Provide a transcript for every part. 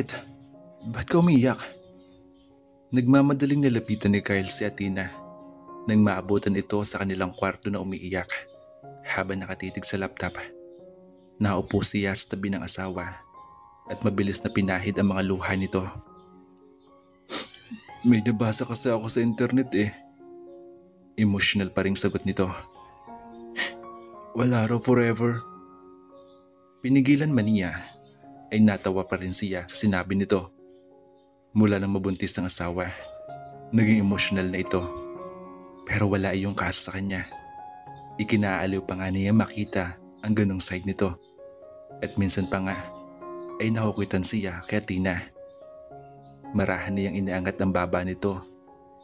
Bakit? Ba't ka umiiyak? Nagmamadaling nilapitan ni Kyle si Athena nang maabutan ito sa kanilang kwarto na umiiyak habang nakatitig sa laptop. Naupo siya sa tabi ng asawa at mabilis na pinahid ang mga luha nito. May nabasa kasi ako sa internet eh. Emotional pa ring sagot nito. Wala raw forever. Pinigilan man niya ay natawa pa rin siya sa sinabi nito. Mula nang mabuntis ang asawa, naging emotional na ito. Pero wala iyong kaso sa kanya. Ikinaaliw pa nga niya makita ang ganong side nito. At minsan pa nga ay nakukuitan siya kay Athena. Marahan niyang inaangat ang baba nito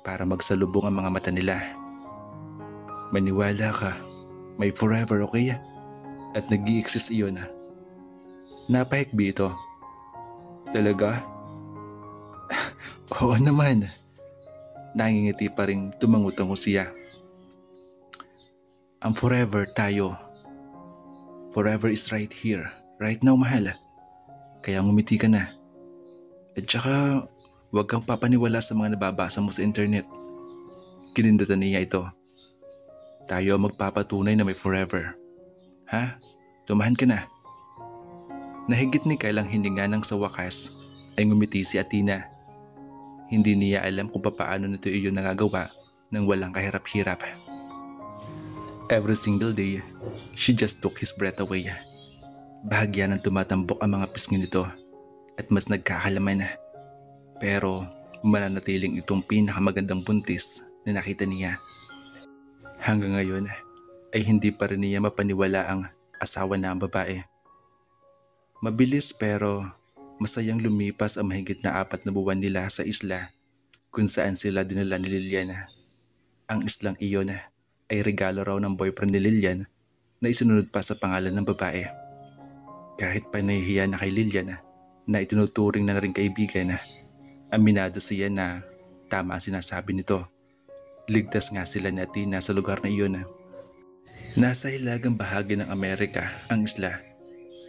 para magsalubong ang mga mata nila. Maniwala ka, may forever, okay? At nag-i-exist iyon. Napahikbi ito. Talaga? Oo naman. Nangingiti pa rin tumangutango siya. Ang forever tayo. Forever is right here, right now mahal. Kaya ngumiti ka na. At saka huwag kang papaniwala sa mga nababasa mo sa internet. Kinindatan niya ito. Tayo ang magpapatunay na may forever. Ha? Tumahan ka na. Nahigit ni Kyle ang hininga nang sa wakas ay ngumiti si Athena. Hindi niya alam kung paano nito iyon nagagawa nang walang kahirap-hirap. Every single day, she just took his breath away. Bahagya ng tumatambok ang mga pisngi nito at mas nagkakalaman. Pero mananatiling itong pinakamagandang buntis na nakita niya. Hanggang ngayon ay hindi pa rin niya mapaniwala ang asawa na ang babae. Mabilis pero masayang lumipas ang mahigit na 4 na buwan nila sa isla kung saan sila dinala ni Lilian. Ang islang iyon ay regalo raw ng boyfriend ni Lilian na isinunod pa sa pangalan ng babae. Kahit pa nahihiya na kay Lilian na itinuturing na rin kaibigan, aminado siya na tama ang sinasabi nito. Ligtas nga sila ni Athena sa lugar na iyon. Nasa hilagang bahagi ng Amerika ang isla,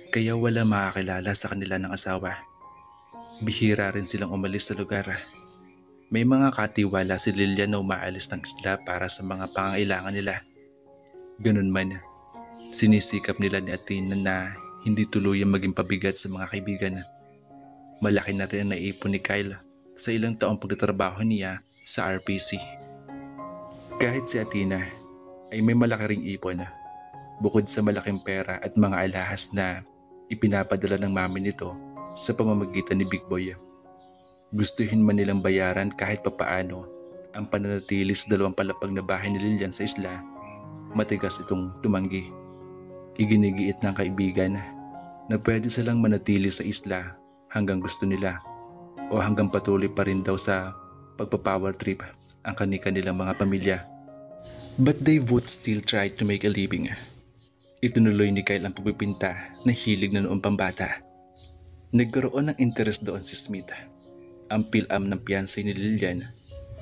kaya wala makakilala sa kanila ng asawa. Bihira rin silang umalis sa lugar. May mga katiwala si Lilian na umaalis ng isla para sa mga pangangailangan nila. Ganun man, sinisikap nila ni Athena na hindi tuluyang maging pabigat sa mga kaibigan. Malaki na rin ang naipon ni Kyle sa ilang taong pagtatrabaho niya sa RPC. Kahit si Athena ay may malaki ring ipon, bukod sa malaking pera at mga alahas na ipinapadala ng mami nito sa pamamagitan ni Big Boy. Gustuhin man nilang bayaran kahit papaano ang pananatili sa 2 palapag na bahay ni Lilian sa isla, matigas itong tumanggi. Iginigiit ng kaibigan na pwede silang manatili sa isla hanggang gusto nila o hanggang patuloy pa rin daw sa pagpapower trip ang kanilang mga pamilya. But they would still try to make a living. Itinuloy ni Kyle ang pagpipinta na hilig na noong pambata. Nagkaroon ng interest doon si Smith, ang pilam ng fiancé ni Lilian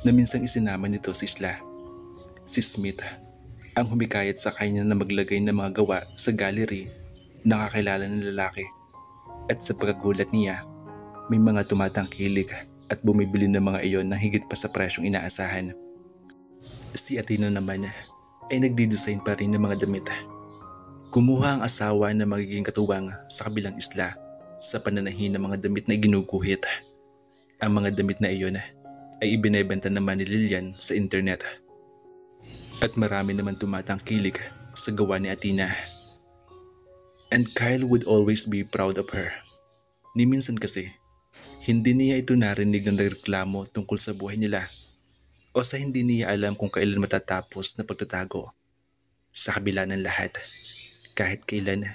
na minsang isinama nito sa isla. Si Smith ang humikayat sa kanya na maglagay ng mga gawa sa gallery na kakilala ng lalaki. At sa pagkagulat niya, may mga tumatangkilik at bumibili ng mga iyon na higit pa sa presyong inaasahan. Si Athena naman ay nagdi-design pa rin ng mga damit. Kumuha ang asawa na magiging katuwang sa kabilang isla sa pananahi ng mga damit na ginuguhit. Ang mga damit na iyon ay ibinebenta naman ni Lilian sa internet. At marami naman tumatangkilik sa gawa ni Athena. And Kyle would always be proud of her. Ni minsan kasi, hindi niya ito narinig na nagreklamo tungkol sa buhay nila o sa hindi niya alam kung kailan matatapos na pagtatago. Sa kabila ng lahat, kahit kailan,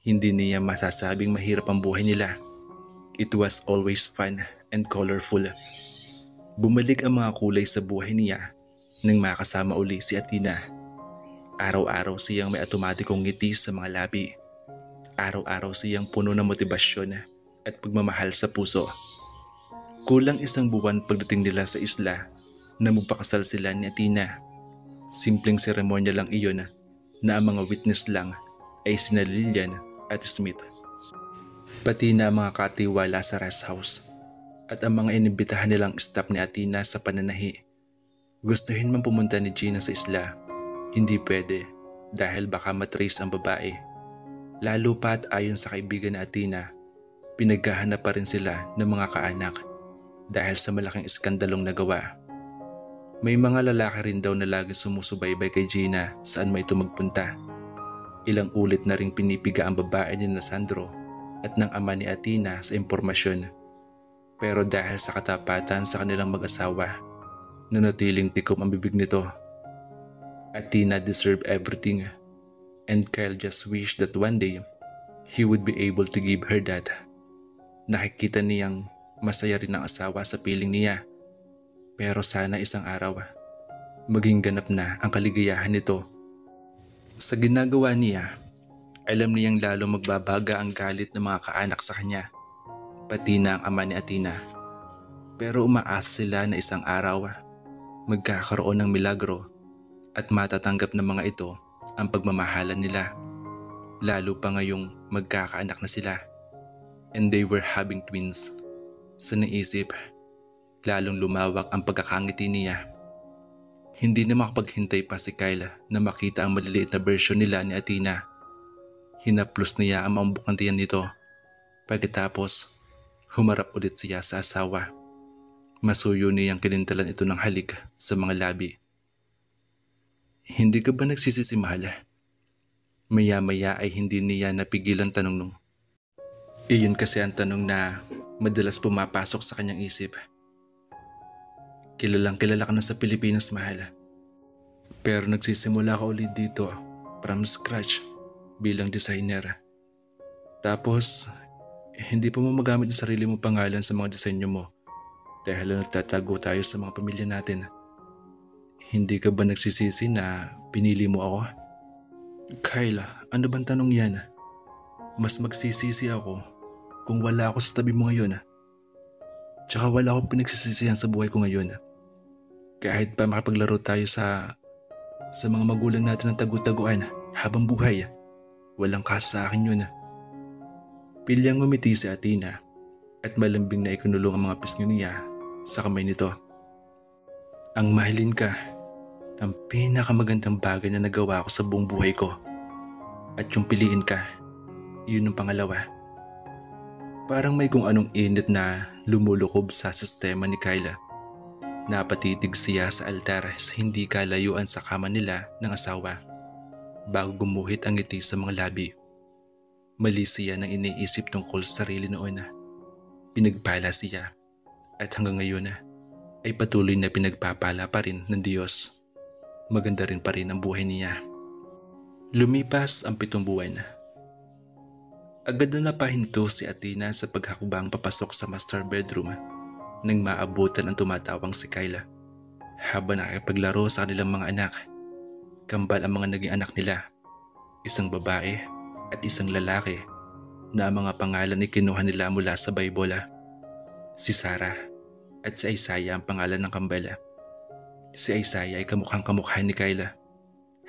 hindi niya masasabing mahirap ang buhay nila. It was always fun and colorful. Bumalik ang mga kulay sa buhay niya nang makasama uli si Athena. Araw-araw siyang may otomatikong ngiti sa mga labi. Araw-araw siyang puno ng motibasyon at pagmamahal sa puso. Kulang 1 buwan pagdating nila sa isla na magpakasal sila ni Athena. Simpleng seremonya lang iyon na ang mga witness lang ay sina Lilian at Smith. pati na ang mga katiwala sa rest house at ang mga inibitahan nilang staff ni Athena sa pananahi. Gustuhin man pumunta ni Gina sa isla, hindi pwede dahil baka matrace ang babae. Lalo pat ayon sa kaibigan ni Athena, pinaghahanap pa rin sila ng mga kaanak dahil sa malaking iskandalong nagawa. May mga lalaki rin daw na laging sumusubaybay kay Gina saan man ito magpunta. Ilang ulit na ring pinipiga ang babae ni Sandro at ng ama ni Athena sa impormasyon. Pero dahil sa katapatan sa kanilang mag-asawa, nanatiling tikom ang bibig nito. Athena deserved everything, and Kyle just wished that one day he would be able to give her that. Nakikita niyang masaya rin ang asawa sa piling niya, pero sana isang araw maging ganap na ang kaligayahan nito. Sa ginagawa niya, alam niyang lalo magbabaga ang galit ng mga kaanak sa kanya, pati na ang ama ni Athena. Pero umaasa sila na isang araw magkakaroon ng milagro at matatanggap ng mga ito ang pagmamahalan nila, lalo pa ngayong magkakaanak na sila. And they were having twins. Sa naisip, lalong lumawak ang pagkakangiti niya. Hindi na makapaghintay pa si Kyle na makita ang maliliit na version nila ni Athena. Hinaplos niya ang mambuk ng tiyan nito. Pagkatapos, humarap ulit siya sa asawa. Masuyo niyang kinintalan ito ng halik sa mga labi. Hindi ka ba nagsisisi, mahal? Maya-maya ay hindi niya napigilan tanong nung. Iyon kasi ang tanong na madalas pumapasok sa kanyang isip. Kilalang kilala ka na sa Pilipinas, mahal. Pero nagsisimula ka ulit dito from scratch bilang designer. Tapos, hindi pa mo magamit ang sarili mong pangalan sa mga disenyo mo dahil nagtatago tayo sa mga pamilya natin. Hindi ka ba nagsisisi na pinili mo ako? Kyle, ano bang tanong yan? Mas magsisisi ako kung wala ako sa tabi mo ngayon. Tsaka wala akong pinagsisisihan sa buhay ko ngayon. Kahit pa makapaglaro tayo sa mga magulang natin ng tagu-taguan habang buhay, walang kaso sa akin yun. Pilyang ngumiti si Athena at malambing na ikinulong ang mga pisngi niya sa kamay nito. Ang mahalin ka, ang pinakamagandang bagay na nagawa ko sa buong buhay ko. At yung piliin ka, yun ang pangalawa. Parang may kung anong init na lumulukob sa sistema ni Kyle. Napatitig siya sa altar sa hindi kalayuan sa kama nila ng asawa bago gumuhit ang ngiti sa mga labi. Mali siya nang iniisip tungkol sa sarili noon. Pinagpala siya at hanggang ngayon ay patuloy na pinagpapala pa rin ng Diyos. Maganda rin pa rin ang buhay niya. Lumipas ang 7 buwan. Agad na napahinto si Athena sa paghakbang papasok sa master bedroom nang maabutan ang tumatawang si Kyle. Habang nakipaglaro sa kanilang mga anak, kambal ang mga naging anak nila, isang babae at isang lalaki na ang mga pangalan ay kinuha nila mula sa Bible. Si Sarah at si Isaiah ang pangalan ng kambal. Si Isaiah ay kamukhang kamukha ni Kyle,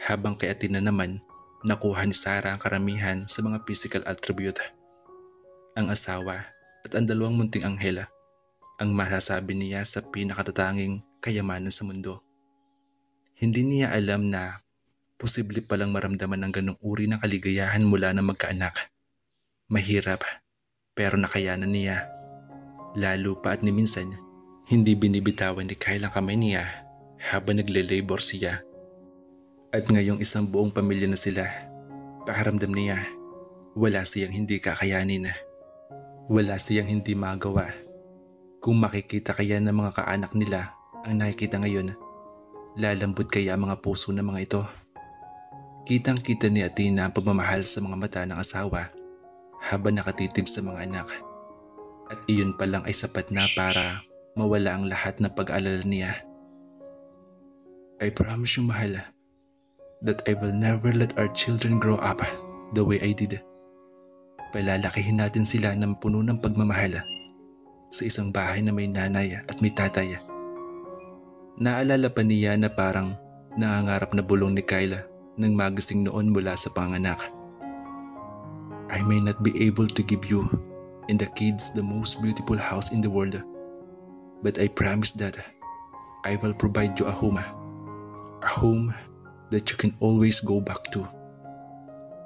habang kay Athena naman nakuha ni Sarah ang karamihan sa mga physical attribute. Ang asawa at ang 2 munting anghel ang masasabi niya sa pinakatatanging kayamanan sa mundo. Hindi niya alam na posible palang maramdaman ng ganong uri ng kaligayahan mula ng magkaanak. Mahirap, pero nakayanan niya. Lalo pa at ni minsan, hindi binibitawan ni Kyle ang kamay niya habang nagle-labor siya. At ngayong isang buong pamilya na sila, pakiramdam niya, wala siyang hindi kakayanin. Wala siyang hindi magawa. Kung makikita kaya ng mga kaanak nila ang nakikita ngayon, lalambot kaya ang mga puso ng mga ito. Kitang-kita ni Athena ang pagmamahal sa mga mata ng asawa habang nakatitig sa mga anak. At iyon pa lang ay sapat na para mawala ang lahat ng pag-aalala niya. I promise you, mahal, that I will never let our children grow up the way I did. Palalakihin natin sila ng puno ng pagmamahal sa isang bahay na may nanay at may tatay. Naalala pa niya na parang nangangarap na bulong ni Kyle nang magising noon mula sa panganak. I may not be able to give you and the kids the most beautiful house in the world. But I promise that I will provide you a home that you can always go back to.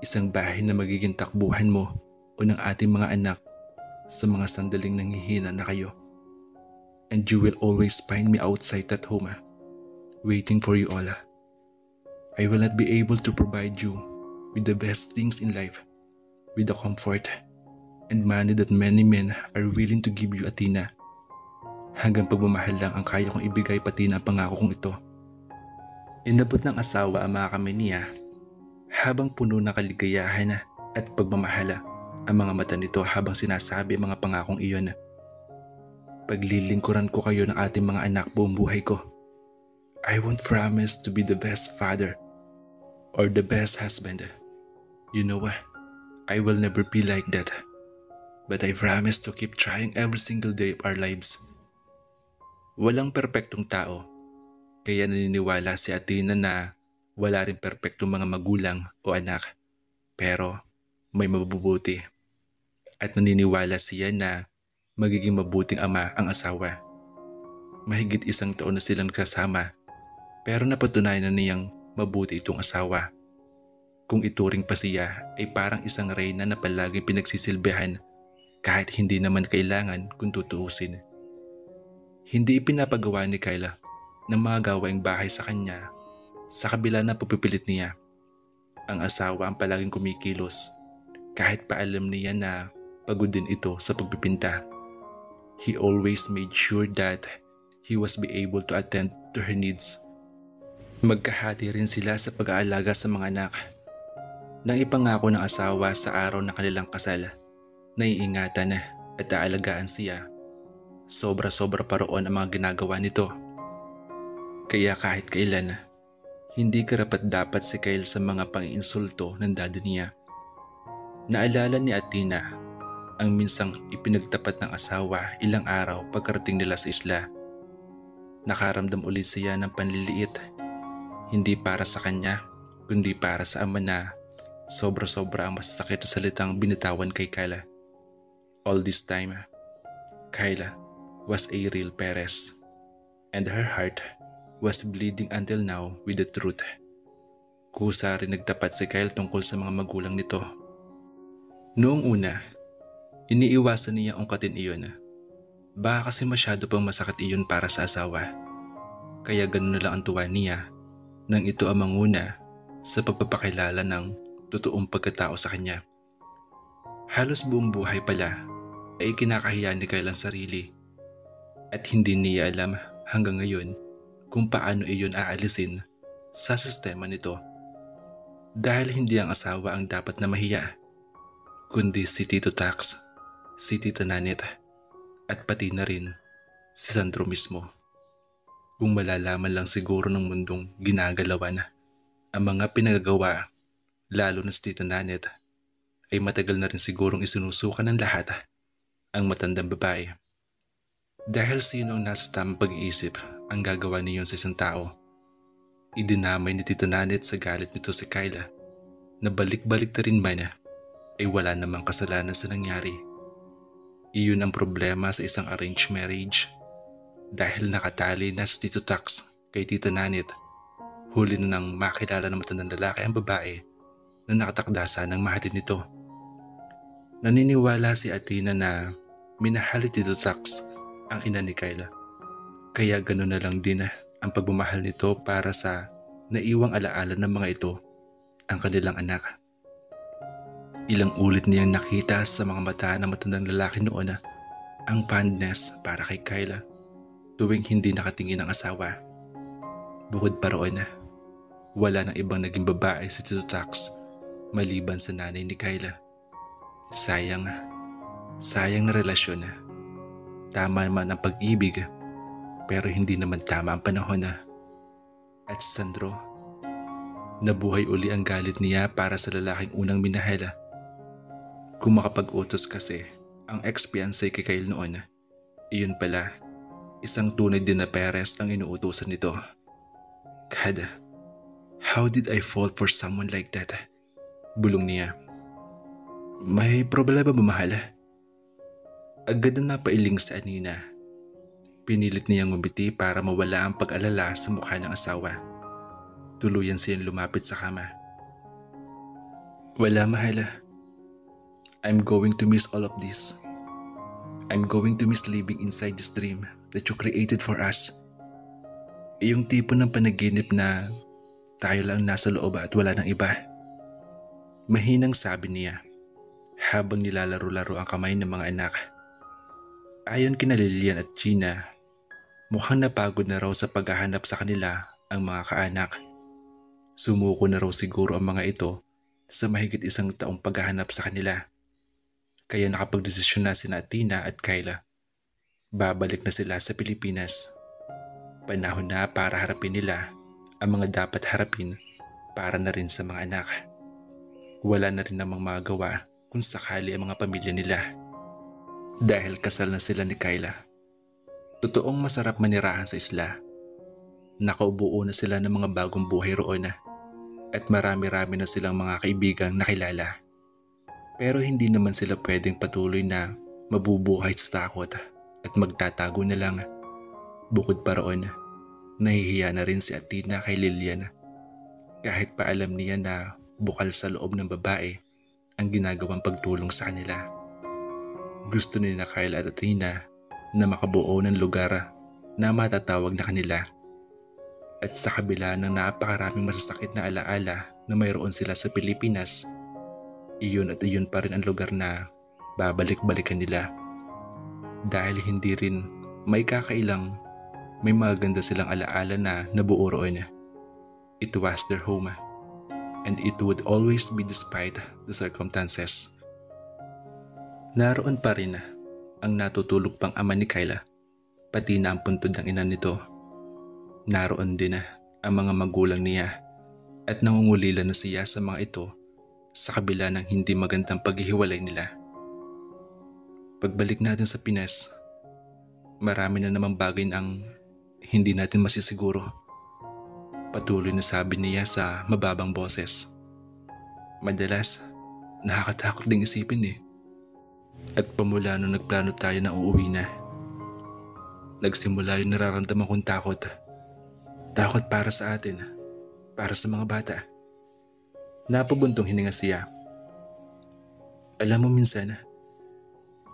Isang bahay na magiging takbuhan mo o ng ating mga anak sa mga sandaling nanghihina na kayo. And you will always find me outside that home, waiting for you all. I will not be able to provide you with the best things in life, with the comfort and money that many men are willing to give you, Athena. Hanggang pagmamahal lang ang kaya kong ibigay, pati na pangako kong ito. Inabot ng asawa ang mga kamay niya habang puno ng kaligayahan at pagmamahala ang mga mata nito habang sinasabi ang mga pangakong iyon. Paglilingkuran ko kayo ng ating mga anak buong buhay ko. I won't promise to be the best father or the best husband. You know what? I will never be like that. But I promise to keep trying every single day of our lives. Walang perpektong tao, kaya naniniwala si Athena na wala rin perpektong mga magulang o anak, pero may mabubuti. At naniniwala siya na magiging mabuting ama ang asawa. Mahigit 1 taon na silang kasama, pero napatunayan na niyang mabuti itong asawa. Kung ituring pa siya ay parang isang reyna na palaging pinagsisilbihan kahit hindi naman kailangan kung tutuusin. Hindi ipinapagawa ni Kyla ng mga gawaing bahay sa kanya sa kabila na pupipilit niya. Ang asawa ang palaging kumikilos kahit pa alam niya na pagod din ito sa pagpipinta. He always made sure that he was be able to attend to her needs. Magkahati rin sila sa pag-aalaga sa mga anak. Nang ipangako ng asawa sa araw ng kanilang kasal, naiingatan at aalagaan siya. Sobra-sobra pa roon ang mga ginagawa nito. Kaya kahit kailan, hindi karapat-dapat si Kyle sa mga pang-insulto ng daddy niya. Naalala ni Athena ang minsang ipinagtapat ng asawa ilang araw pagkarating nila sa isla. Nakaramdam ulit siya ng panliliit, hindi para sa kanya, kundi para sa ama na sobra-sobra ang masasakit na salitang binitawan kay Kyla. All this time, Kyla was a real Perez, and her heart was bleeding until now with the truth. Kusa rin nagtapat si Kyle tungkol sa mga magulang nito. Noong una, iniiwasan niya ungkatin iyon. Baka kasi masyado pang masakit iyon para sa asawa. Kaya ganun na lang ang tuwa niya nang ito ang manguna sa pagpapakilala ng totoong pagkatao sa kanya. Halos buong buhay pala ay kinakahiya ni Kyle ang sarili at hindi niya alam hanggang ngayon kung paano iyon aalisin sa sistema nito. Dahil hindi ang asawa ang dapat na mahiya, kundi si Tito Tax, si Tita Nanette, at pati na rin si Sandro mismo. Kung malalaman lang siguro ng mundong ginagalawan ang mga pinagagawa, lalo na si Tita Nanette, ay matagal na rin sigurong isinusukan ng lahat ang matandang babae. Dahil sino ang nasa tamang pag-iisip ang gagawa niyon sa isang tao? Idinamay ni Tita Nanette sa galit nito si Kyla na balik-balik na rin man ay wala namang kasalanan sa nangyari. Iyon ang problema sa isang arranged marriage. Dahil nakatali na si Tito Tax kay Tita Nanette, huli na nang makilala ng matandang lalaki ang babae na nakatakdasa ng mahalin nito. Naniniwala si Athena na minahal ni Tito Tax ang ina ni Kyla. Kaya gano'n na lang din ang pagmamahal nito para sa naiwang alaala ng mga ito, ang kanilang anak. Ilang ulit niyang nakita sa mga mata ng matandang lalaki noon ang fondness para kay Kyla tuwing hindi nakatingin ang asawa. Bukod pa roon, wala nang ibang naging babae si Tito Tax maliban sa nanay ni Kyla. Sayang na relasyon. Tama man ang pag-ibig, pero hindi naman tama ang panahon. At si Sandro, nabuhay uli ang galit niya para sa lalaking unang minahal. Kung makapag-utos kasi ang ex-fiancé kay Kyle noon, iyon pala, isang tunay din na Perez ang inuutusan nito. God, how did I fall for someone like that? Bulong niya. May problema ba, mahal? Agad na napailing si Anina. Pinilit niyang ngumiti para mawala ang pag-alala sa mukha ng asawa. Tuluyan siyang lumapit sa kama. Wala mahal. I'm going to miss all of this. I'm going to miss living inside this dream that you created for us. Yung tipo ng panaginip na tayo lang nasa loob at wala ng iba. Mahinang sabi niya habang nilalaro-laro ang kamay ng mga anak. Ayon kina Lilian at Gina, mukhang napagod na raw sa paghahanap sa kanila ang mga kaanak. Sumuko na raw siguro ang mga ito sa mahigit 1 taong paghahanap sa kanila. Kaya nakapagdesisyon na sina Tina at Kyla. Babalik na sila sa Pilipinas. Panahon na para harapin nila ang mga dapat harapin para na rin sa mga anak. Wala na rin namang magagawa kung sakali ang mga pamilya nila. Dahil kasal na sila ni Kyla. Totoong masarap manirahan sa isla. Nakaubuo na sila ng mga bagong buhay roon at marami-rami na silang mga kaibigang nakilala. Pero hindi naman sila pwedeng patuloy na mabubuhay sa takot at magtatago na lang. Bukod pa roon, nahihiya na rin si Athena kay Lilian. Kahit pa alam niya na bukal sa loob ng babae ang ginagawang pagtulong sa kanila. Gusto ni na Kyla at Athena na makabuo ng lugar na matatawag na kanila. At sa kabila ng napakaraming masasakit na alaala na mayroon sila sa Pilipinas, iyon at iyon pa rin ang lugar na babalik-balikan nila. Dahil hindi rin may kakailang may maganda silang alaala na nabuo roon. It was their home and it would always be despite the circumstances. Naroon pa rin ang natutulog pang ama ni Kyla, pati na ang puntod ng ina nito. Naroon din ang mga magulang niya at nangungulila na siya sa mga ito sa kabila ng hindi magandang paghihiwalay nila. Pagbalik natin sa Pinas, marami na namang bagay ang hindi natin masisiguro. Patuloy na sabi niya sa mababang boses. Madalas, nakakatakot ding isipin At pamula nung nagplano tayo na uuwi na, nagsimula yung nararamdaman kong takot. Takot para sa atin, para sa mga bata. Napabuntong hininga siya. Alam mo minsan,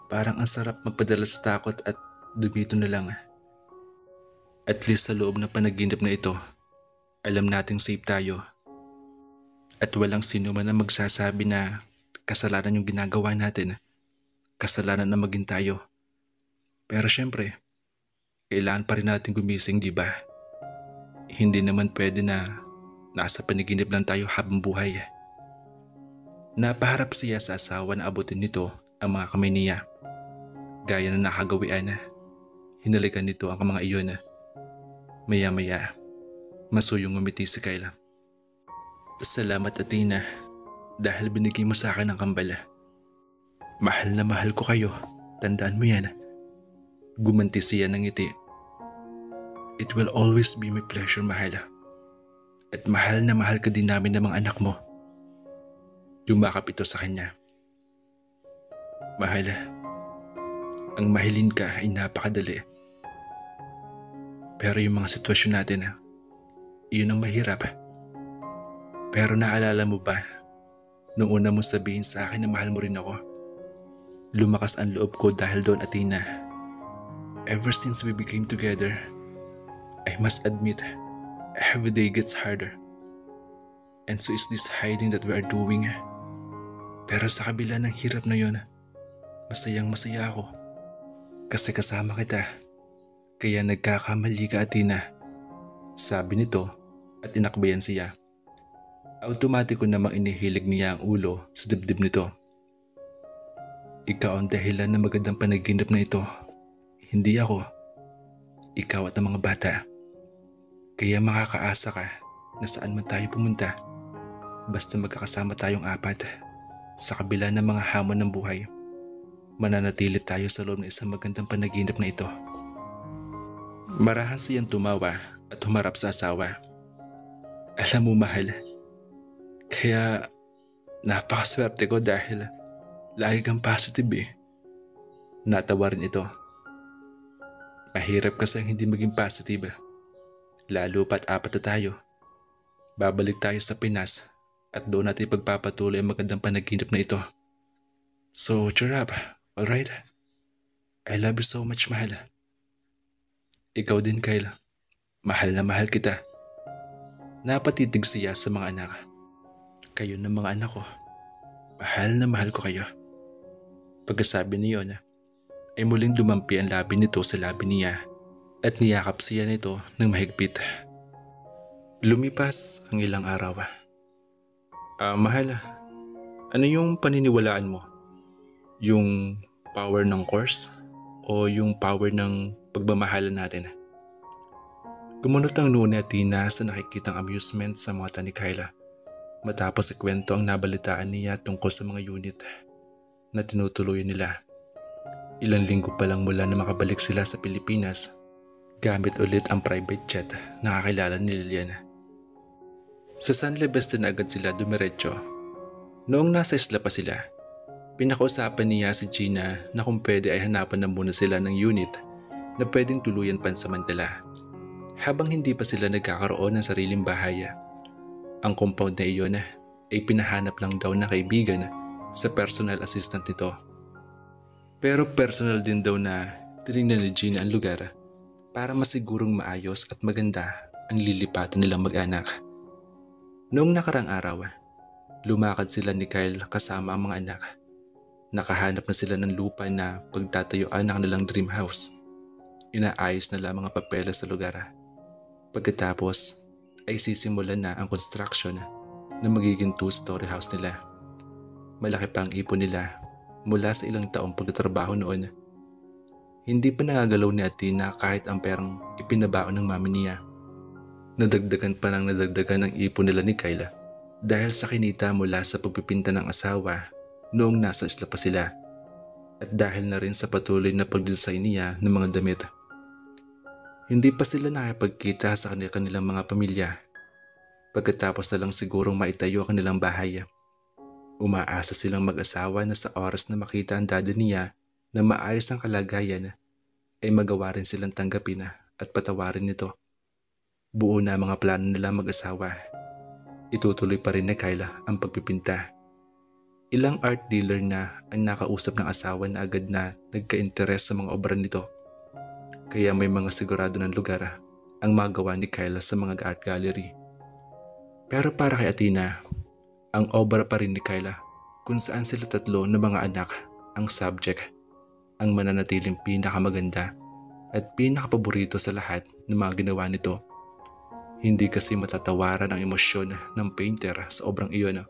parang ang sarap magpadala sa takot at dumito na lang. At least sa loob ng panaginip na ito, alam nating safe tayo. At walang sino man ang magsasabi na kasalanan yung ginagawa natin. Kasalanan na maging tayo. Pero syempre, kailangan pa rin natin gumising, di ba? Hindi naman pwede na nasa panaginip lang tayo habang buhay. Napaharap siya sa asawa na abutin nito ang mga kamay niya. Gaya na nakagawian hinalikan nito ang mga iyon. Maya-maya, masuyong ngumiti si Kyla. Salamat Athena, dahil binigay mo sa akin ang kambal. Mahal na mahal ko kayo, tandaan mo yan. Gumanti siya ng ngiti. It will always be my pleasure, mahal. At mahal na mahal ka din namin ng mga anak mo. Yumakap ito sa kanya. Mahal, ang mahalin ka ay napakadali. Pero yung mga sitwasyon natin, iyon ang mahirap. Pero naalala mo ba, nung una mo sabihin sa akin na mahal mo rin ako? Lumakas ang loob ko dahil doon, Athena. Ever since we became together, I must admit, every day gets harder. And so is this hiding that we are doing. Pero sa kabila ng hirap na yon, masayang masaya ako. Kasi kasama kita. Kaya nagkakamali ka, Athena. Sabi nito at inakbayan siya. Automatiko namang inihilig niya ang ulo sa dibdib nito. Ikaw ang dahilan ng magandang panaginip na ito. Hindi ako. Ikaw at ang mga bata. Kaya makakaasa ka na saan man tayo pumunta. Basta magkakasama tayong apat. Sa kabila ng mga hamon ng buhay, mananatili tayo sa loob ng isang magandang panaginip na ito. Marahan siyang tumawa at humarap sa asawa. Alam mo mahal, kaya napakaswerte ko dahil lagi kang positive. Natawa rin ito. Mahirap kasi ang hindi maging positive. Lalo pat apat na tayo. Babalik tayo sa Pinas at doon natin pagpapatuloy ang magandang panaginip na ito. So, cheer up, alright? I love you so much, mahal. Ikaw din, Kyle. Mahal na mahal kita. Napatitig siya sa mga anak. Kayo na mga anak ko. Mahal na mahal ko kayo. Pagkasabi niyo ay muling dumampi ang labi nito sa labi niya at niyakap siya nito ng mahigpit. Lumipas ang ilang araw. Mahal, ano yung paniniwalaan mo? Yung power ng course o yung power ng pagmamahalan natin? Gumunot ang noo ni Athena sa nakikitang amusement sa mata ni Kyla matapos ikwento ang nabalitaan niya tungkol sa mga unit na tinutuloy nila. Ilang linggo pa lang mula na makabalik sila sa Pilipinas gamit ulit ang private jet na kakilala ni Lilian. Sa San Silvestre na agad sila dumiretso. Noong nasa isla pa sila, pinakausapan niya si Gina na kung pwede ay hanapan na muna sila ng unit na pwedeng tuluyan pansamantala habang hindi pa sila nagkakaroon ng sariling bahay. Ang compound na iyon ay pinahanap lang daw na kaibigan sa personal assistant nito. Pero personal din daw na tinignan ni Gina ang lugar para masigurong maayos at maganda ang lilipatan nilang mag-anak. Noong nakarang araw, lumakad sila ni Kyle kasama ang mga anak. Nakahanap na sila ng lupa na pagtatayuan ng kanilang dream house. Inaayos na lang mga papeles sa lugar. Pagkatapos ay sisimulan na ang construction na magiging 2-story house nila. Malaki pa ang ipon nila mula sa ilang taong pagtatrabaho noon. Hindi pa nagagalaw ni Athena kahit ang perang ipinabaon ng mami niya. Nadagdagan pa ng nadagdagan ang ipon nila ni Kyla dahil sa kinita mula sa pagpipinta ng asawa noong nasa isla pa sila at dahil na rin sa patuloy na pagdesign niya ng mga damit. Hindi pa sila nakapagkita sa kanilang mga pamilya. Pagkatapos na lang sigurong maitayo ang kanilang bahay. Umaasa silang mag-asawa na sa oras na makita ang daddy niya na maayos ang kalagayan ay magawa rin silang tanggapin at patawarin nito. Buo na mga plano nila mag-asawa. Itutuloy pa rin ni Kyla ang pagpipinta. Ilang art dealer na ang nakausap ng asawa na agad na nagka-interes sa mga obra nito. Kaya may mga sigurado ng lugar ang magawa ni Kyla sa mga art gallery. Pero para kay Athena, ang obra pa rin ni Kyla kung saan sila tatlo na mga anak ang subject, ang mananatiling pinakamaganda at pinakapaborito sa lahat ng mga ginawa nito. Hindi kasi matatawaran ang emosyon ng painter sa obrang iyon.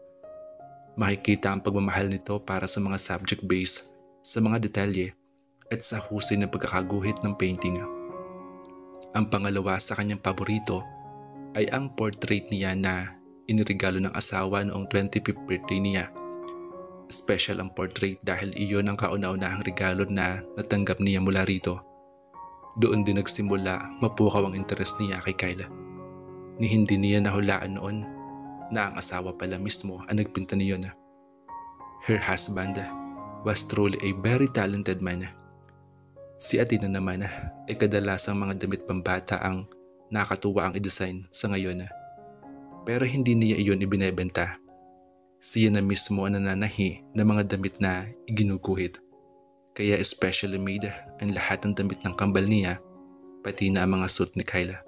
Makikita ang pagmamahal nito para sa mga subject base, sa mga detalye at sa husay ng pagkakaguhit ng painting. Ang pangalawa sa kanyang paborito ay ang portrait niya na inirigalo ng asawa noong 25th birthday niya. Special ang portrait dahil iyon ang kauna-unahang regalo na natanggap niya mula rito. Doon din nagsimula mapukaw ang interest niya kay Kyla. Ni hindi niya nahulaan noon na ang asawa pala mismo ang nagpinta niyon. Her husband was truly a very talented man. Si Athena naman ay kadalasang mga damit pambata ang nakatuwa ang i-design sa ngayon. Pero hindi niya iyon ibinebenta. Siya na mismo ang nananahi ng mga damit na iginuguhit. Kaya especially made ang lahat ng damit ng kambal niya, pati na ang mga suit ni Kyla.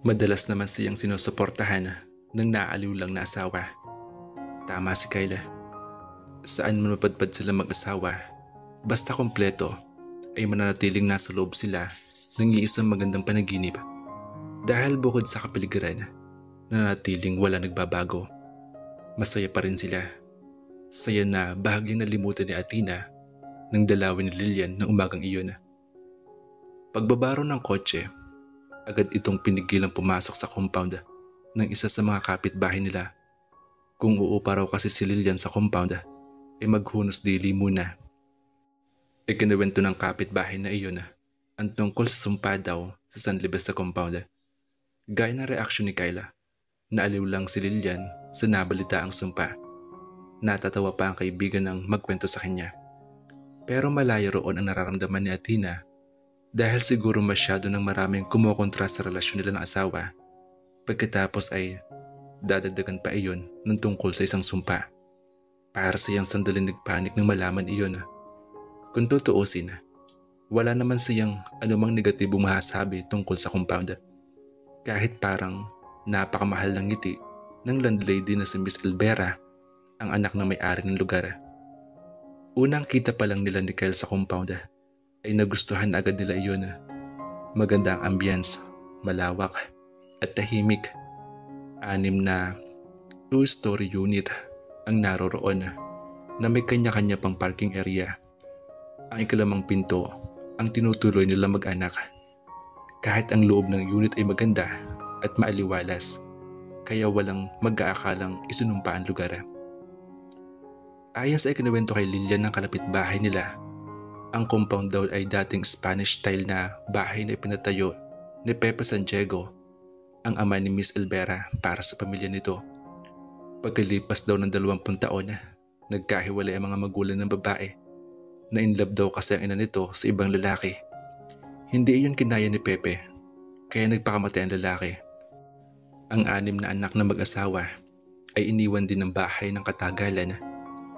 Madalas naman siyang sinusuportahan ng naaliw lang na asawa. Tama si Kyla. Saan man mapadpad sila mag-asawa, basta kompleto ay mananatiling nasa loob sila ng iisang magandang panaginip. Dahil bukod sa kapaligiran, nanatiling wala nagbabago. Masaya pa rin sila. Saya na bahagyang nalimutan ni Athena ng dalawin ni Lilian ng umagang iyon. Pagbabaro ng kotse, agad itong pinigilang pumasok sa compound ng isa sa mga kapitbahay nila. Kung uupa raw kasi si Lilian sa compound, ay maghunos dili muna. Ikinuwento ng kapitbahay na iyon ang tungkol sa sumpa daw sa San Silvestre compound. Gaya ng reaksyon ni Kyla, naaliw lang si Lilian sa nabalita ang sumpa. Natatawa pa ang kaibigan ng magkwento sa kanya. Pero malayo roon ang nararamdaman ni Athena dahil siguro masyado ng maraming kumokontra sa relasyon nila ng asawa. Pagkatapos ay dadagdagan pa iyon ng tungkol sa isang sumpa. Para siyang sandaling nagpanik nang malaman iyon. Kung tutuusin, wala naman siyang anumang negatibong masasabi tungkol sa compound. Kahit parang napakamahal ng ngiti ng landlady na si Miss Elvera, ang anak ng may-ari ng lugar. Unang kita pa lang nila ni Kyle sa compound ay nagustuhan agad nila iyon. Maganda ang ambience, malawak at tahimik. 6 na 2-story unit ang naroroon na may kanya-kanya pang parking area. Ang ikalimang pinto ang tinutuloy nila mag-anak. Kahit ang loob ng unit ay maganda at maaliwalas, kaya walang mag-aakalang isinumpa ang lugar. Ayon sa ikinuwento kay Lilian ng kalapitbahay nila, ang compound daw ay dating Spanish style na bahay na ipinatayo ni Pepe San Diego, ang ama ni Miss Elvera, para sa pamilya nito. Pagkalipas daw ng 20 taon, nagkahiwalay ang mga magulang ng babae. Na-inlove daw kasi ang ina nito sa ibang lalaki. Hindi iyon kinaya ni Pepe, kaya nagpakamatay ang lalaki. Ang 6 na anak na mag-asawa ay iniwan din ng bahay ng katagalan,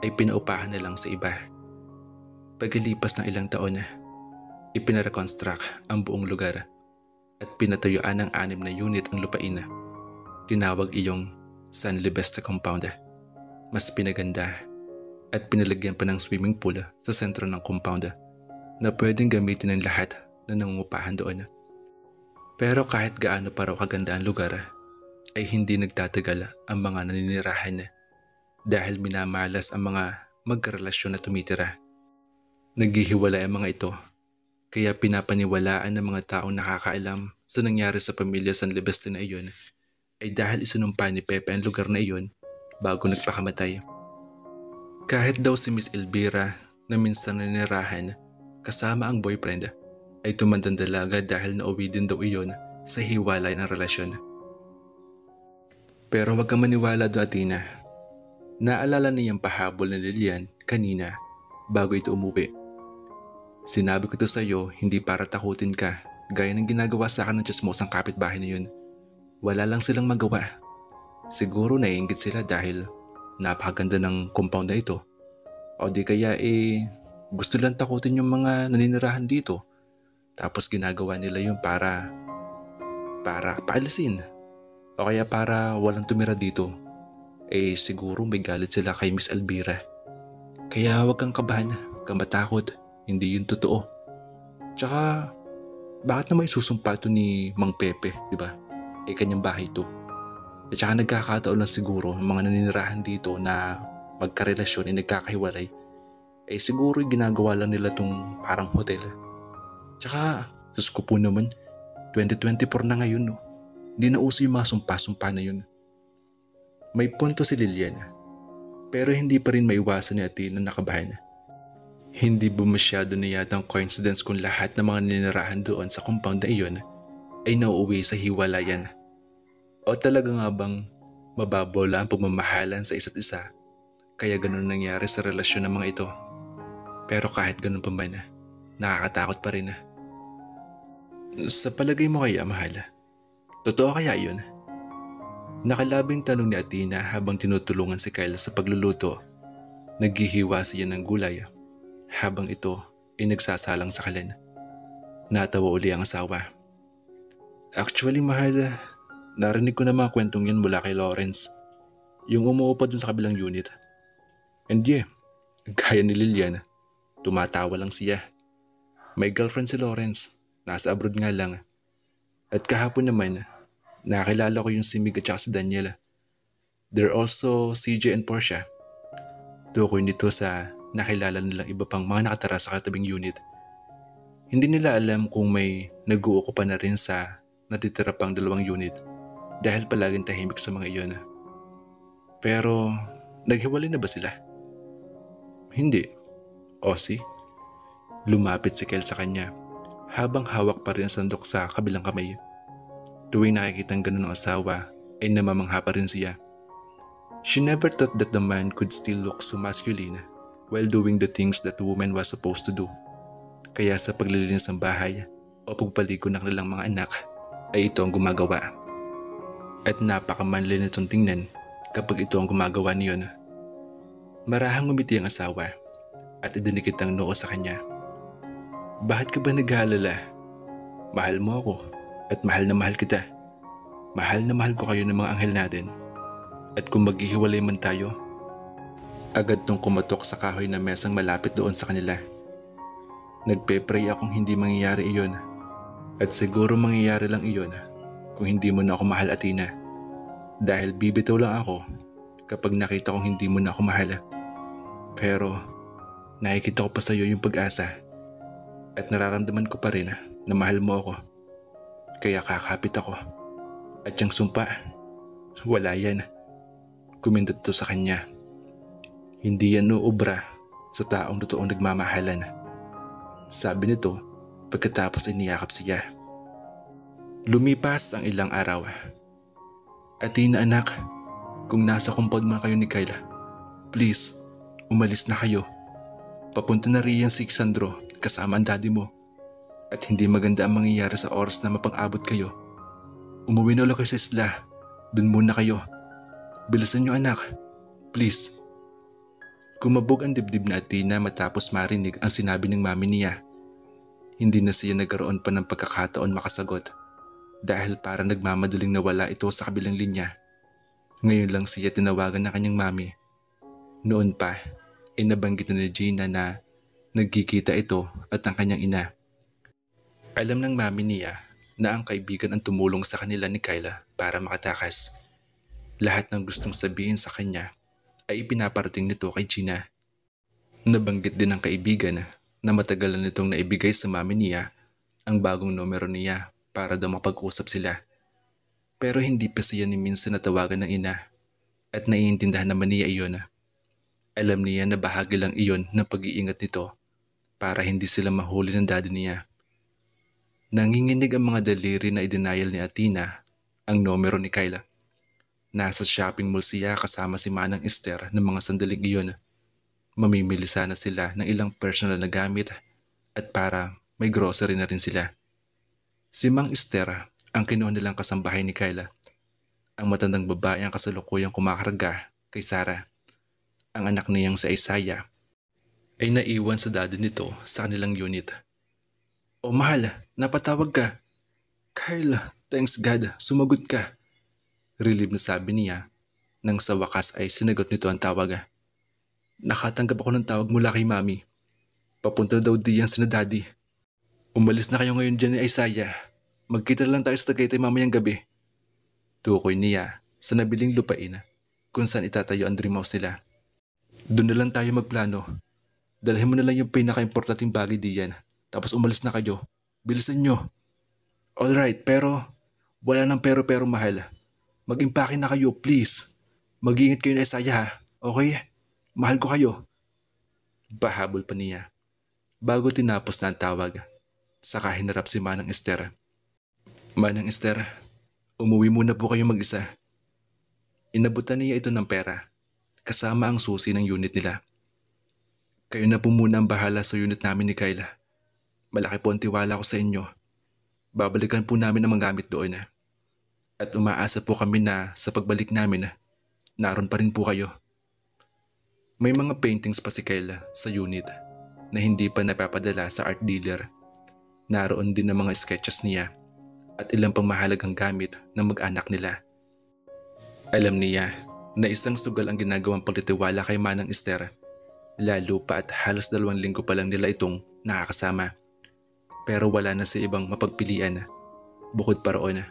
ay pinaupahan na lang sa iba. Pagkalipas ng ilang taon, ipinareconstruct ang buong lugar at pinatayuan ng 6 na unit ang lupain. Tinawag iyong San Libesta Compound. Mas pinaganda at pinalagyan pa ng swimming pool sa sentro ng compound na pwedeng gamitin ng lahat na nangungupahan doon. Pero kahit gaano pa raw kaganda ang lugar, ay hindi nagtatagal ang mga naninirahan dahil minamalas ang mga magkarelasyon na tumitira. Naghihiwalay ang mga ito, kaya pinapaniwalaan ng mga taong nakakaalam sa nangyari sa pamilya San Libesta na iyon ay dahil isinumpa ni Pepe ang lugar na iyon bago nagpakamatay. Kahit daw si Miss Elvira na minsan naninirahan kasama ang boyfriend ay tumandang dalaga dahil nauwi din daw iyon sa hiwalay ng relasyon. Pero wag kang maniwala doon, Athena. Naalala niyang pahabol ni Lilian kanina bago ito umuwi. Sinabi ko ito sa iyo hindi para takutin ka gaya ng ginagawa sa akin ng tsismosang kapitbahay na yun. Wala lang silang magawa. Siguro naiinggit sila dahil napakaganda ng compound na ito. O di kaya gusto lang takutin yung mga naninirahan dito. Tapos ginagawa nila yun para paalisin. O kaya para walang tumira dito. Siguro may galit sila kay Miss Elvira. Kaya wag kang kabahan, wag kang matakot. Hindi yun totoo. Tsaka, bakit naman isusumpa ito ni Mang Pepe, di ba? Kanyang bahay ito. At saka nagkakataon lang siguro ang mga naninirahan dito na magkarelasyon nagkakahiwalay. Siguro ginagawa lang nila tong parang hotel. Tsaka, sus ko po naman, 2024 na ngayon, no? Hindi na uso yung mga sumpa-sumpa na yun. May punto si Lilian, pero hindi pa rin maiwasan ni Athena na nakabahan. Hindi ba masyado na yatang coincidence kung lahat ng mga ninirahan doon sa compound na iyon ay nauuwi sa hiwalayan? O talaga nga bang mababola ang pagmamahalan sa isa't isa kaya ganun nangyari sa relasyon ng mga ito? Pero kahit ganun pa man, nakakatakot pa rin. Sa palagay mo kaya, mahal, totoo kaya yun? Nakalabing tanong ni Athena habang tinutulungan si Kyle sa pagluluto. Naghihiwa siya ng gulay habang ito ay nagsasalang sa kalan. Natawa uli ang asawa. Actually, mahal, narinig ko na mga kwentong yan mula kay Lawrence, yung umuupa dun sa kabilang unit. And yeah, gaya ni Lilian, tumatawa lang siya. May girlfriend si Lawrence, nasa abroad nga lang. At kahapon naman, nakilala ko yung si Mig at saka si Daniel. They're also CJ and Portia. Tukoy nito sa nakilala nilang iba pang mga nakatara sa katabing unit. Hindi nila alam kung may nag-uukupa na rin sa natitira pang 2 unit dahil palaging tahimik sa mga iyon. Pero naghiwalay na ba sila? Hindi. O si? Lumapit si Kel sa kanya habang hawak pa rin ang sandok sa kabilang kamay. Tuwing nakikitang ganun ng asawa ay namamangha pa rin siya. She never thought that the man could still look so masculine while doing the things that woman was supposed to do. Kaya sa paglilinis ng bahay o pagpaligo ng kanilang mga anak ay ito ang gumagawa. At napakamanli nitong tingnan kapag ito ang gumagawa niyon. Marahang ngumiti ang asawa at idinikit ang noo sa kanya. Bakit ka ba nag-aalala? Mahal mo ako at mahal na mahal kita. Mahal na mahal ko kayo ng mga anghel natin. At kung maghihiwalay man tayo, agad tong kumatok sa kahoy na mesang malapit doon sa kanila. Nagpe-pray akong hindi mangyayari iyon. At siguro mangyayari lang iyon kung hindi mo na ako mahal, Athena. Dahil bibitaw lang ako kapag nakita kong hindi mo na ako mahal. Pero nakikita ko pa sa iyo yung pag-asa at nararamdaman ko pa rin na mahal mo ako. Kaya kakapit ako. At yung sumpa, wala yan. Kumindot to sa kanya. Hindi yan uubra sa taong totoong nagmamahalan. Sabi nito pagkatapos iniyakap siya. Lumipas ang ilang araw. Athena anak, kung nasa compound man kayo ni Kyle, please, umalis na kayo. Papunta na riyan si Xandro kasama ang daddy mo. At hindi maganda ang mangyayari sa oras na mapang-abot kayo. Umuwi na ulit kayo sa isla. Dun muna kayo. Bilisan nyo anak. Please. Kumabog ang dibdib na Athena matapos marinig ang sinabi ng mami niya. Hindi na siya nagkaroon pa ng pagkakataon makasagot dahil para nagmamadaling nawala ito sa kabilang linya. Ngayon lang siya tinawagan ng kanyang mami. Noon pa, nabanggit na ni Gina na nagkikita ito at ang kanyang ina. Alam ng mami niya na ang kaibigan ang tumulong sa kanila ni Kyla para makatakas. Lahat ng gustong sabihin sa kanya ay ipinaparating nito kay Gina. Nabanggit din ng kaibigan na matagal na nitong naibigay sa mami niya ang bagong numero niya para daw mapag-usap sila. Pero hindi pa siya ni minsan natawagan ng ina at naiintindihan naman niya iyon. Alam niya na bahagi lang iyon ng pag-iingat nito para hindi sila mahuli ng daddy niya. Nanginginig ang mga daliri na idenial ni Athena ang numero ni Kyla. Nasa shopping mall siya kasama si Manang Esther ng mga sandaling iyon. Mamimili sana sila ng ilang personal na gamit at para may grocery na rin sila. Si Mang Esther ang kinuha nilang kasambahay ni Kyla. Ang matandang babae ang kasalukuyang kumakarga kay Sarah. Ang anak niyang si Isaiah ay naiwan sa daddy nito sa kanilang unit. O mahal, napatawag ka. Kyle, thanks God, sumagot ka. Relieved na sabi niya nang sa wakas ay sinagot nito ang tawag. Nakatanggap ako ng tawag mula kay mami. Papunta daw diyan sina daddy. Umalis na kayo ngayon dyan ni Isaiah. Magkita lang tayo sa Tagaytay mamayang gabi. Tukoy niya sa nabiling lupain kung saan itatayo ang dream house nila. Doon na lang tayo magplano. Dalhin mo na lang yung pinaka-importanting bagay diyan. Tapos umalis na kayo. Bilisan nyo. Alright, pero wala nang pero mahal. Mag-impake na kayo, please. Mag-iingat kayo na Isaiah ha. Okay? Mahal ko kayo. Bahabol pa niya. Bago tinapos na ang tawag, saka hinarap si Manang Esther. Manang Esther, umuwi muna po kayo mag-isa. Inabutan niya ito ng pera, kasama ang susi ng unit nila. Kayo na po muna ang bahala sa unit namin ni Kyla. Malaki po ang tiwala ko sa inyo. Babalikan po namin ang mga gamit doon. At umaasa po kami na sa pagbalik namin, naroon pa rin po kayo. May mga paintings pa si Kyla sa unit na hindi pa napapadala sa art dealer. Naroon din ang mga sketches niya at ilang pang mahalagang gamit ng mag-anak nila. Alam niya na isang sugal ang ginagawang pagtitiwala kay Manang Esther, lalo pa at halos 2 linggo pa lang nila itong nakakasama. Pero wala na sa ibang mapagpilian. Bukod pa roon,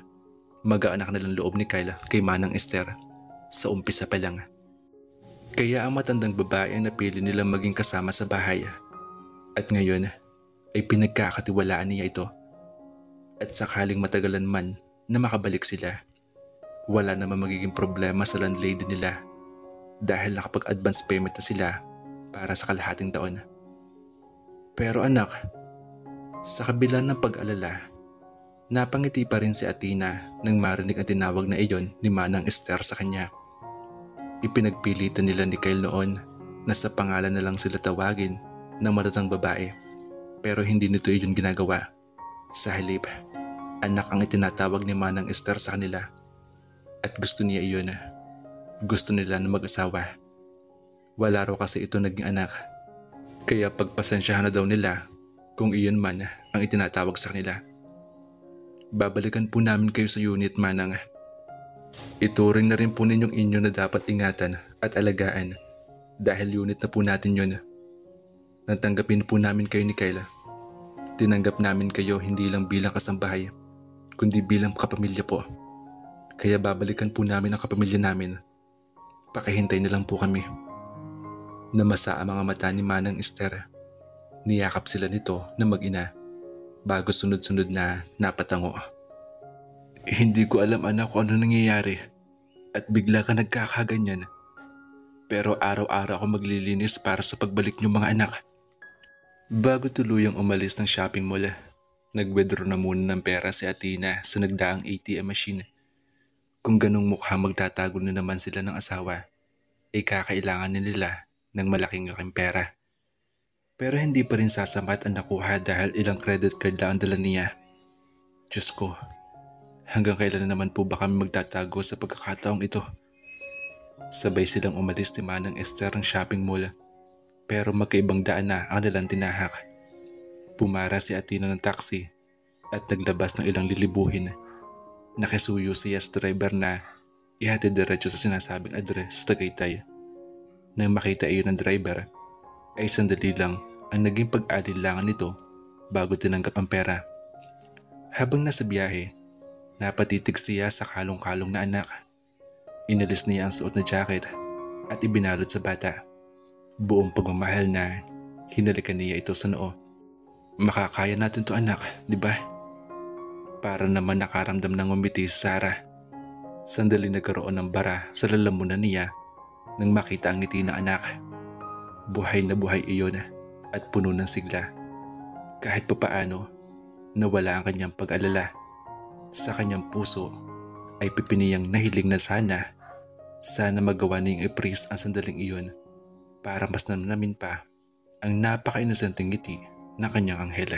mag-aanak na lang loob ni Kyla kay Manang Esther sa umpisa pa lang. Kaya ang matandang babae ang napili nilang maging kasama sa bahay. At ngayon ay pinagkakatiwalaan niya ito. At sakaling matagalan man na makabalik sila, wala naman magiging problema sa landlady nila dahil nakapag-advance payment na sila para sa kalahating taon. Pero anak, sa kabila ng pag-alala, napangiti pa rin si Athena nang marinig ang tinawag na iyon ni Manang Esther sa kanya. Ipinagpilitan nila ni Kyle noon na sa pangalan na lang sila tawagin ng matatang babae. Pero hindi nito iyon ginagawa. Sa halip, anak ang itinatawag ni Manang Esther sa kanila. At gusto niya iyon. Gusto nila na mag-asawa. Wala raw kasi ito naging anak. Kaya pagpasensyahan na daw nila kung iyon man ang itinatawag sa kanila. Babalikan po namin kayo sa unit, Manang. Ituring na rin po ninyong inyo na dapat ingatan at alagaan dahil unit na po natin yun. Natanggapin po namin kayo ni Kayla. Tinanggap namin kayo hindi lang bilang kasambahay, kundi bilang kapamilya po. Kaya babalikan po namin ang kapamilya namin. Pakihintay na lang po kami. Namasa ang mga mata ni Manang Esther. Niyakap sila nito na mag-ina bago sunod-sunod na napatango. Hindi ko alam anak kung ano nangyayari at bigla ka nagkakaganyan. Pero araw-araw ako maglilinis para sa pagbalik niyong mga anak. Bago tuluyang umalis ng shopping mall, nag-withdraw na muna ng pera si Athena sa nagdaang ATM machine. Kung ganong mukha magtatago na naman sila ng asawa, ay kakailangan nila ng malaking pera. Pero hindi pa rin sasapat ang nakuha dahil ilang credit card lang ang dala niya. Diyos ko, hanggang kailan na naman po ba kami magtatago sa pagkakataong ito? Sabay silang umalis ni Manang Esther ng shopping mall. Pero magkaibang daan na ang nilang tinahak. Pumara si Athena ng taxi at naglabas ng ilang lilibuhin. Nakisuyo siya sa driver na ihatid diretso sa sinasabing address sa Tagaytay. Nang makita iyon ng driver, ay sandali lang ang naging pag-alilangan nito bago tinanggap ang pera. Habang nasa biyahe, napatitig siya sa kalong-kalong na anak. Inalis niya ang suot na jacket at ibinalot sa bata. Buong pagmamahal na hinalikan niya ito sa noo. Makakaya natin to anak, di ba? Para naman nakaramdam ng ngumiti si Sarah. Sandali nagkaroon ng bara sa lalamunan niya nang makita ang ngiti ng anak. Buhay na buhay iyon at puno ng sigla. Kahit papaano, nawala ang kanyang pag-alala. Sa kanyang puso ay pipiniyang nahiling na sana magawa niyang i-freeze ang sandaling iyon para mas namnamin pa ang napaka-inosenteng ngiti ng kanyang anghel.